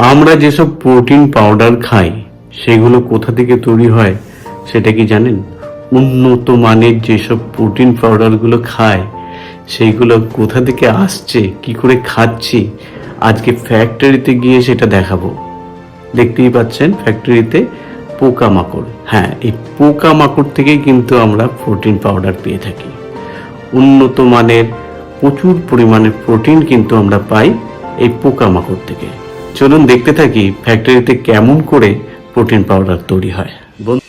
আমরা যেসব protein powder খাই সেগুলো কোথা থেকে তৈরি হয় সেটা কি জানেন? উন্নত মানের যেসব প্রোটিন পাউডারগুলো খায় সেইগুলো কোথা থেকে আসছে, কি করে খাচ্ছি, আজকে ফ্যাক্টরিতে গিয়ে সেটা দেখাবো। দেখতেই পাচ্ছেন ফ্যাক্টরিতে পোকামাকড়। হ্যাঁ, এই পোকামাকড় থেকেই কিন্তু আমরা প্রোটিন পাউডার পেয়ে থাকি। উন্নত মানের প্রচুর পরিমাণে প্রোটিন কিন্তু আমরা পাই এই পোকামাকড় থেকে। চলুন দেখতে থাকি ফ্যাক্টরিতে কেমন করে প্রোটিন পাউডার তৈরি হয়। বন্ধুরা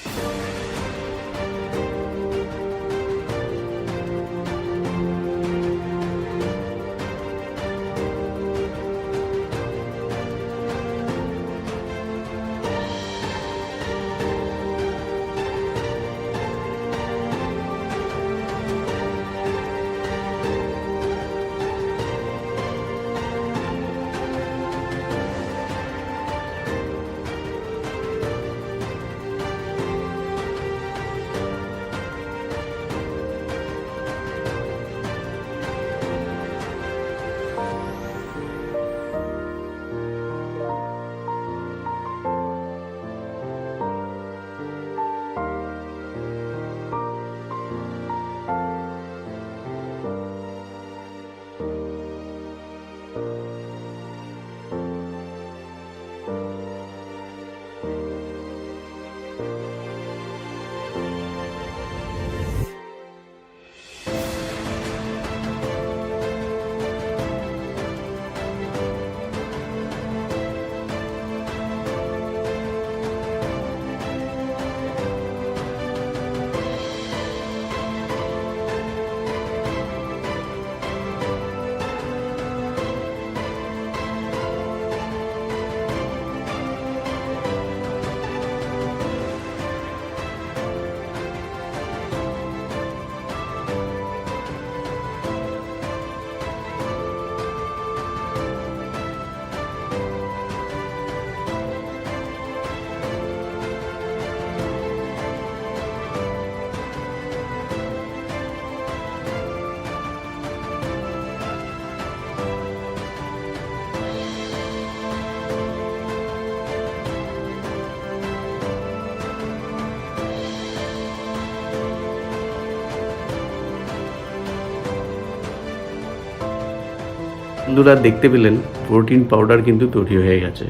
দেখতে পেলেন প্রোটিন পাউডার কিন্তু তৈরি হয়ে গেছে।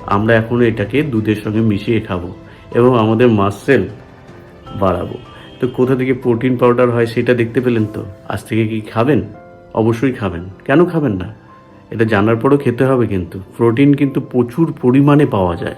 আমরা এখন এটাকে দুধের সঙ্গে মিশিয়ে খাবো এবং আমাদের মাসেল বাড়াবো। তো কোথা থেকে প্রোটিন পাউডার হয় সেটা দেখতে পেলেন তো। আজ থেকে কি খাবেন? অবশ্যই খাবেন। কেন খাবেন না? এটা জানার পরও খেতে হবে। কিন্তু প্রোটিন কিন্তু প্রচুর পরিমাণে পাওয়া যায়।